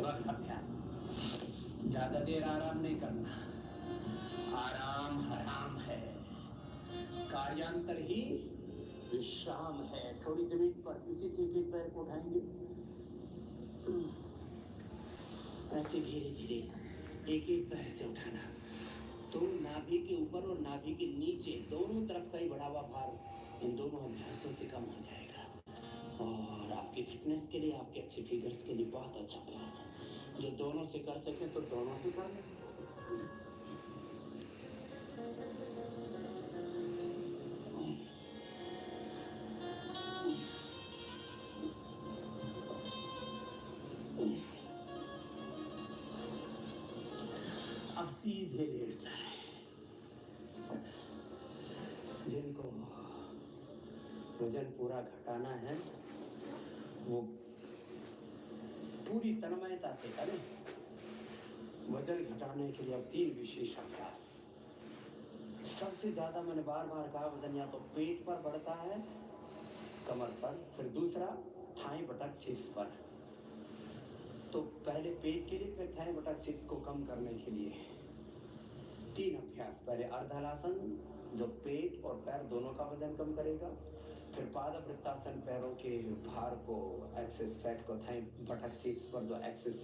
अभ्यास, ज्यादा देर आराम नहीं करना, आराम हराम है, कार्यांतर ही विश्राम है। थोड़ी जमीन पर इसी से एक पैर को उठाएंगे, ऐसे धीरे धीरे एक पैर से उठाना, तो नाभि के ऊपर और नाभि के नीचे दोनों तरफ का ही बढ़ा हुआ भार इन दोनों अभ्यासों से कम हो जाएगा। और आपकी फिटनेस के लिए, आपके अच्छे फिगर्स के लिए बहुत अच्छा अभ्यास है। जो दोनों से कर सके तो दोनों से कर लें। अब सीधे लेट जाए। जिनको वजन पूरा घटाना है वो पूरी तन्मयता से करें। वजन घटाने के लिए अब 3 विशेष अभ्यास। सबसे ज्यादा मैंने बार बार कहा, वजन या तो पेट पर बढ़ता है, कमर पर, फिर दूसरा थाई बटक शीर्ष पर। तो पहले पेट के लिए, फिर थाई बटक शीर्ष को कम करने के लिए 3 अभ्यास। पहले अर्धहलासन जो पेट और पैर दोनों का वजन कम करेगा, फिर पादवृत्तासन पैरों के भार को, एक्सेस फैट को थाई बटक शीर्ष पर जो एक्सेस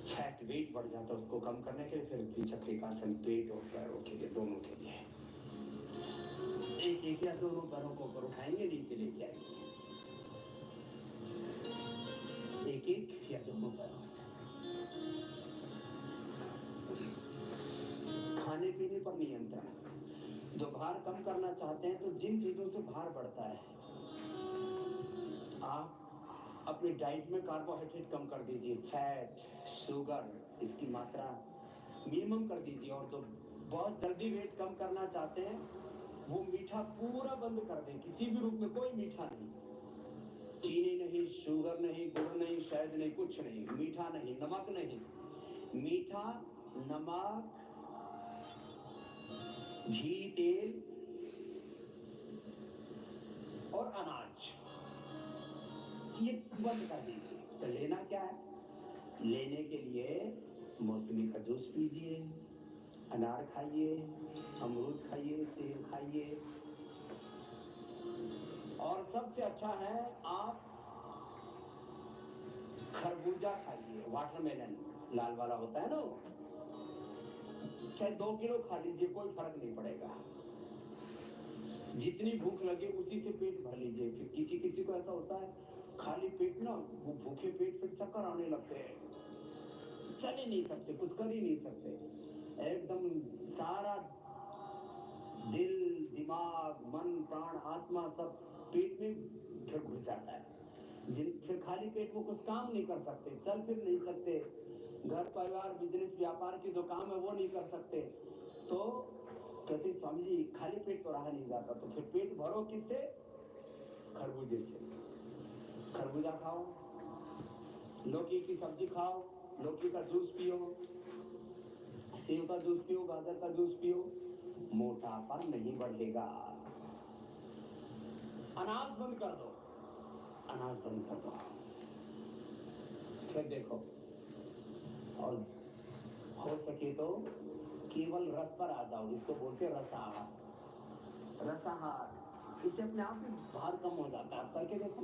फैट वेट बढ़ जाता है, उसको कम करने के लिए फिर त्रिचक्रिकासन पेट और पैरों के लिए, दोनों के लिए। एक एक या दोनों पैरों को ऊपर उठाएंगे, नीचे लेके आएंगे, एक एक या दोनों पैरों से। खाने पीने पर नियंत्रण। जो भार कम करना चाहते हैं तो जिन चीजों से भार बढ़ता है, आप अपनी डाइट में कार्बोहाइड्रेट कम कर दीजिए, फैट, शुगर, इसकी मात्रा मिनिमम कर दीजिए। और जो बहुत जल्दी वेट कम करना चाहते हैं वो मीठा पूरा बंद कर दें, किसी भी रूप में कोई मीठा नहीं, चीनी नहीं, शुगर नहीं, गुड़ नहीं, शहद नहीं, कुछ नहीं, मीठा नहीं, नमक नहीं। मीठा, नमक, घी, तेल और अनाज, ये बंद कर दीजिए। तो लेना क्या है? लेने के लिए मौसमी का जूस पीजिए, अनार खाइए, अमरूद खाइए, सेब खाइए। और सबसे अच्छा है आप खरबूजा खाइए, वाटरमेलन लाल वाला होता है ना, चाहे 2 किलो खा लीजिए, कोई फर्क नहीं पड़ेगा। जितनी भूख लगे उसी से पेट भर लीजिए। फिर किसी किसी को ऐसा होता है खाली पेट ना, वो भूखे पेट फिर चक्कर आने लगते हैं, चल ही नहीं सकते, कुछ कर ही नहीं सकते, एकदम सारा दिल, दिमाग, मन, प्राण, आत्मा सब पेट में फिर घुस जाता है। फिर खाली पेट वो कुछ काम नहीं कर सकते, चल फिर नहीं सकते, घर परिवार बिजनेस व्यापार के जो काम है वो नहीं कर सकते। तो कहते स्वामी जी खाली पेट तो रहा नहीं जाता, तो फिर पेट भरो किससे? खरबूजे से। खरबूजा खाओ, लौकी की सब्जी खाओ, लौकी का जूस पियो, सेब का जूस पियो, गाजर का जूस पियो, मोटापा नहीं बढ़ेगा। अनाज बंद कर दो, अनाज बंद कर दो, फिर देखो। और हो सके तो केवल रस पर आ जाओ, इसको बोलते हैं रसाहार। रसाहार, इससे अपने आप ही भार कम हो जाता है। आप करके देखो,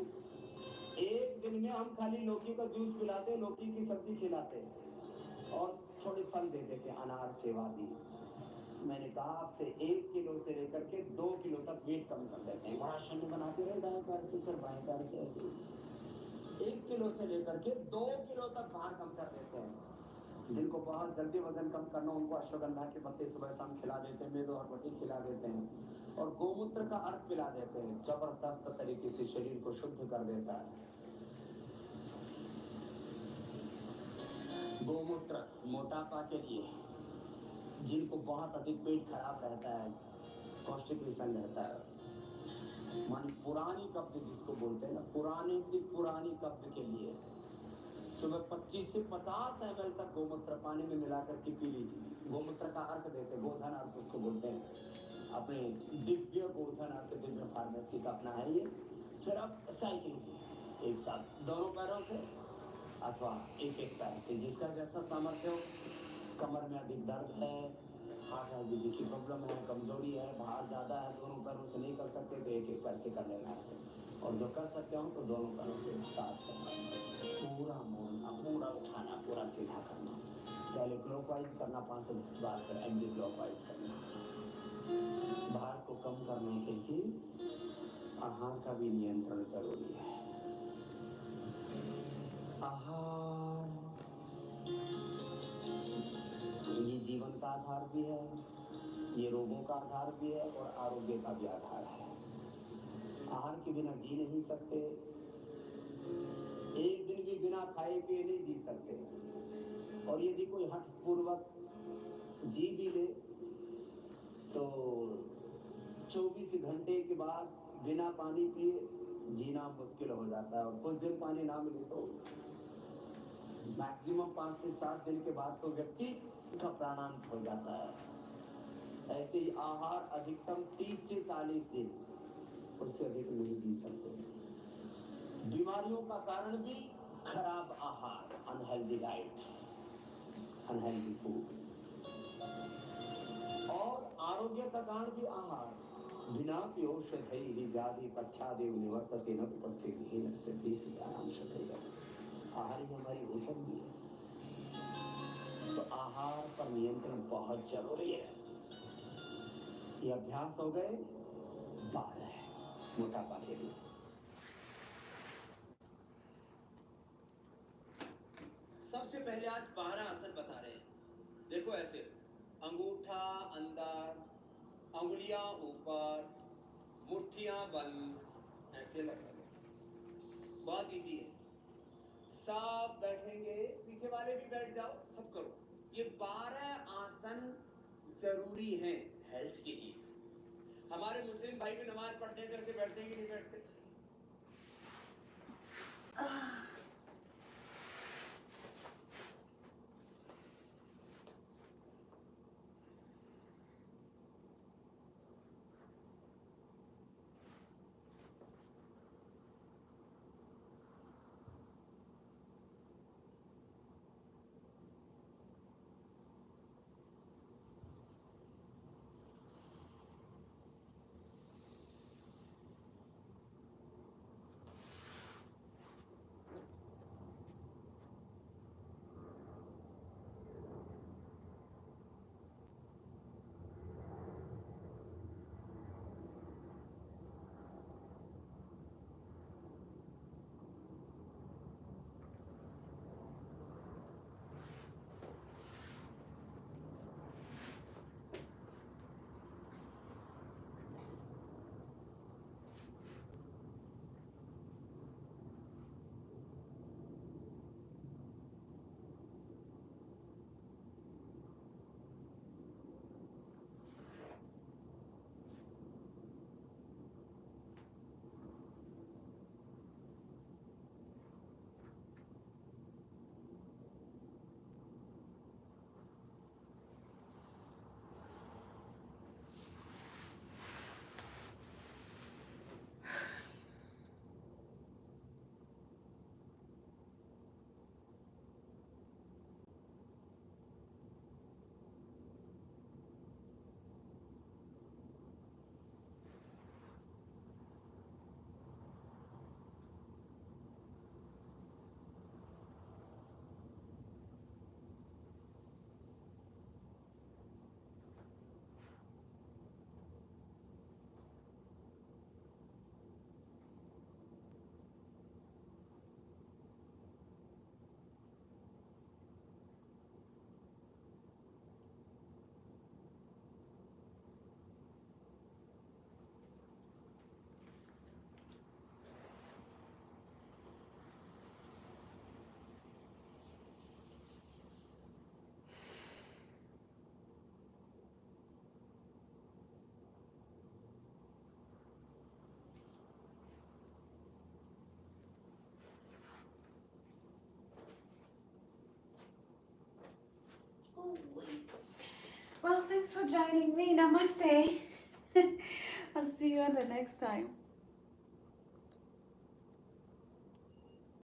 एक दिन में हम खाली लौकी का जूस पिलाते, लौकी की सब्जी खिलाते और थोड़े फल दे देते, अनार, सेब आदि। मैंने कहा आपसे 1 किलो से लेकर के 2 किलो तक वेट कम कर देते हैं। बड़ा शनि बनाते रहे, दाएं पैर से फिर बाएं पैर से, ऐसे 1 किलो से लेकर के 2 किलो तक भार कम कर देते हैं। जिनको बहुत जल्दी वजन कम करना, उनको अश्वगंधा के पत्ते सुबह शाम खिला देते हैं, मेदो हरबटी खिला देते हैं और गोमूत्र का अर्क पिला देते हैं। जबरदस्त तरीके से शरीर को शुद्ध कर देता है। गोमूत्र मोटापा के लिए, जिनको बहुत अधिक पेट खराब रहता है, कॉन्स्टिपेशन रहता है, मान पुरानी कब्ज जिसको बोलते हैं ना, पुरानी से पुरानी कब्ज के लिए सुबह 25 से 50 ml तक गोमूत्र पानी में मिलाकर के पी लीजिए। गोमूत्र का अर्क देते हैं, गोधन अर्क उसको बोलते हैं। अपने दिव्य गोधन अर्क, दिव्य फार्मेसी का अपना है ये। फिर आप साइकिल एक साथ दोनों पैरों से अथवा एक एक पैर से, जिसका जैसा सामर्थ्य हो। कमर में अधिक दर्द है, हार्ट बीजी की प्रॉब्लम है, कमजोरी है, भार ज्यादा है, दोनों पैरों से नहीं कर सकते तो एक एक पैर से कर लेना ऐसे। और जो कर सकते हो तो दोनों पैरों से साथ करना, पूरा मोड़ना, पूरा उठाना, पूरा सीधा करना। पहले क्लॉकवाइज करना 5 से 10 बार, फिर एंटी क्लॉकवाइज करना। भार को कम करने के लिए आहार का भी नियंत्रण जरूरी है। आहार ये जीवन का आधार भी है, ये रोगों का आधार भी है और आरोग्य का भी आधार है। आहार के बिना जी नहीं सकते, एक दिन भी बिना खाए पिए नहीं जी सकते। और यदि कोई हठ पूर्वक जी भी ले तो 24 घंटे के बाद बिना पानी पिए जीना मुश्किल हो जाता है। और कुछ दिन पानी ना मिले तो मैक्सिमम 5 से 7 दिन के बाद तो व्यक्ति का प्राणांत हो जाता है। ऐसे ही आहार अधिकतम 30 से 40 दिन, उससे अधिक नहीं जी सकते। बीमारियों का कारण भी खराब आहार, अनहेल्दी डाइट, अनहेल्दी फूड। और आरोग्य का कारण भी आहार। बिना औषधि व्याधि पच्छादेव निवर्तते न पथ्य विहीन से 20 आराम से आहार ही हमारी औषधि है। तो आहार पर नियंत्रण बहुत जरूरी है। ये अभ्यास हो गए 12 मोटापा के लिए। सबसे पहले आज 12 आसन बता रहे हैं। देखो ऐसे, अंगूठा अंदर, उंगलियां ऊपर, मुट्ठियां बंद, ऐसे लगा लो। बहुत इजी है। सब बैठेंगे, पीछे वाले भी बैठ जाओ, सब करो। ये 12 आसन जरूरी हैं हेल्थ के लिए। हमारे मुस्लिम भाई भी नमाज पढ़ते हैं, कैसे बैठते हैं कि नहीं बैठते? Well, thanks for joining me. Namaste. I'll see you on the next time.